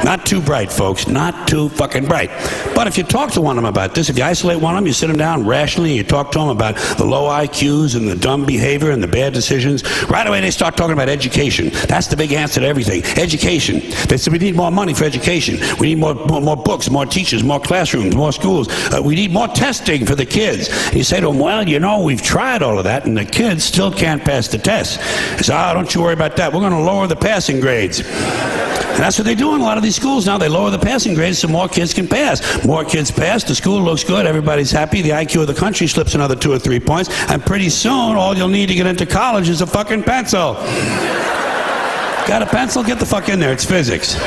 Not too bright, folks. Not too fucking bright. But if you talk to one of them about this, if you isolate one of them, you sit them down rationally, you talk to them about the low IQs and the dumb behavior and the bad decisions, right away they start talking about education. That's the big answer to everything. Education. They say we need more money for education. We need more books, more teachers, more classrooms, more schools. We need more testing for the kids. And you say to them, well, you know, we've tried all of that and the kids still can't pass the test. They say, oh, don't you worry about that. We're going to lower the passing grades. And that's what they do in a lot of these schools now. They lower the passing grades so more kids can pass. More kids pass, the school looks good, everybody's happy, the IQ of the country slips another 2 or 3 points, and pretty soon all you'll need to get into college is a fucking pencil. Got a pencil? Get the fuck in there, it's physics.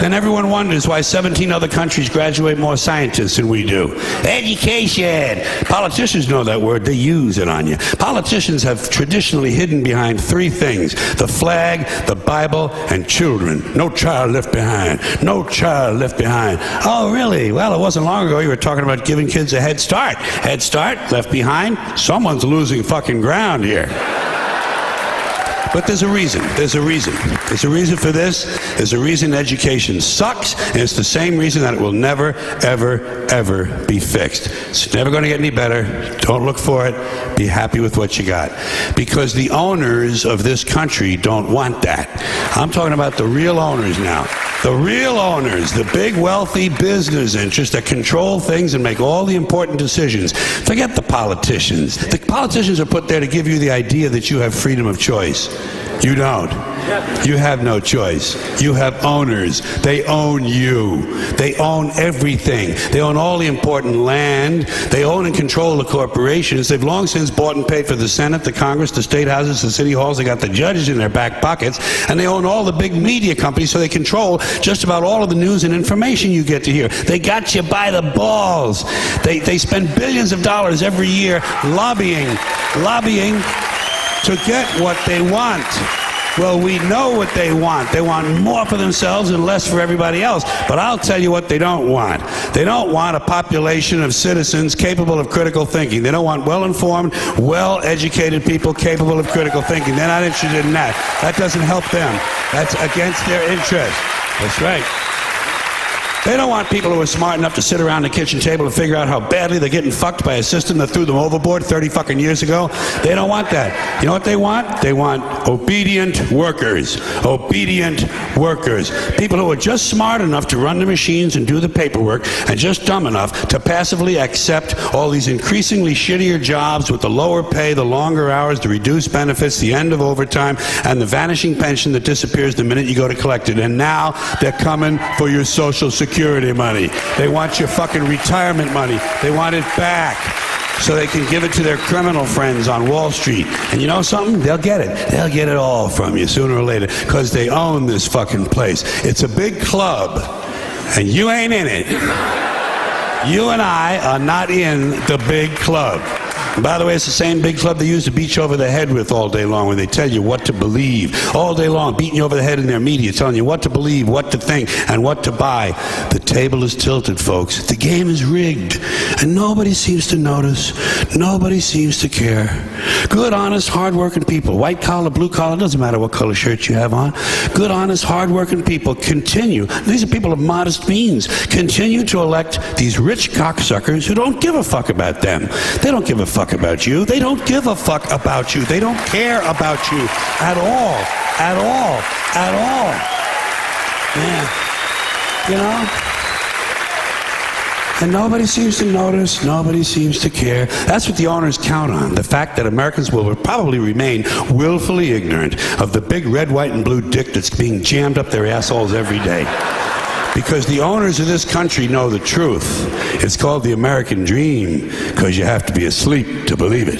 Then everyone wonders why 17 other countries graduate more scientists than we do. Education! Politicians know that word, they use it on you. Politicians have traditionally hidden behind 3 things: the flag, the Bible, and children. No child left behind. No child left behind. Oh, really? Well, it wasn't long ago you were talking about giving kids a head start. Head start, left behind? Someone's losing fucking ground here. But there's a reason. There's a reason. There's a reason for this. There's a reason education sucks, and it's the same reason that it will never, ever, ever be fixed. It's never going to get any better. Don't look for it. Be happy with what you got. Because the owners of this country don't want that. I'm talking about the real owners now. The real owners, the big wealthy business interests that control things and make all the important decisions. Forget the politicians. The politicians are put there to give you the idea that you have freedom of choice. You don't. You have no choice. You have owners. They own you. They own everything. They own all the important land. They own and control the corporations. They've long since bought and paid for the Senate, the Congress, the state houses, the city halls. They got the judges in their back pockets. And they own all the big media companies, so they control just about all of the news and information you get to hear. They got you by the balls. They spend billions of dollars every year lobbying to get what they want. Well, we know what they want. They want more for themselves and less for everybody else. But I'll tell you what they don't want. They don't want a population of citizens capable of critical thinking. They don't want well-informed, well-educated people capable of critical thinking. They're not interested in that. That doesn't help them. That's against their interest. That's right. They don't want people who are smart enough to sit around the kitchen table and figure out how badly they're getting fucked by a system that threw them overboard 30 fucking years ago. They don't want that. You know what they want? They want obedient workers. Obedient workers. People who are just smart enough to run the machines and do the paperwork, and just dumb enough to passively accept all these increasingly shittier jobs with the lower pay, the longer hours, the reduced benefits, the end of overtime, and the vanishing pension that disappears the minute you go to collect it. And now they're coming for your Social Security money. They want your fucking retirement money. They want it back so they can give it to their criminal friends on Wall Street. And you know something? They'll get it. They'll get it all from you sooner or later, because they own this fucking place. It's a big club, and you ain't in it. You and I are not in the big club. And by the way, it's the same big club they use to beat you over the head with all day long, when they tell you what to believe. All day long, beating you over the head in their media, telling you what to believe, what to think, and what to buy. The table is tilted, folks. The game is rigged. And nobody seems to notice. Nobody seems to care. Good, honest, hard-working people, white collar, blue collar, doesn't matter what color shirt you have on. Good, honest, hard-working people continue. These are people of modest means. Continue to elect these rich cocksuckers who don't give a fuck about them. They don't give a fuck about you. They don't give a fuck about you. They don't care about you at all. At all. At all. Yeah. You know? And nobody seems to notice. Nobody seems to care. That's what the owners count on. The fact that Americans will probably remain willfully ignorant of the big red, white, and blue dick that's being jammed up their assholes every day. Because the owners of this country know the truth. It's called the American dream, because you have to be asleep to believe it.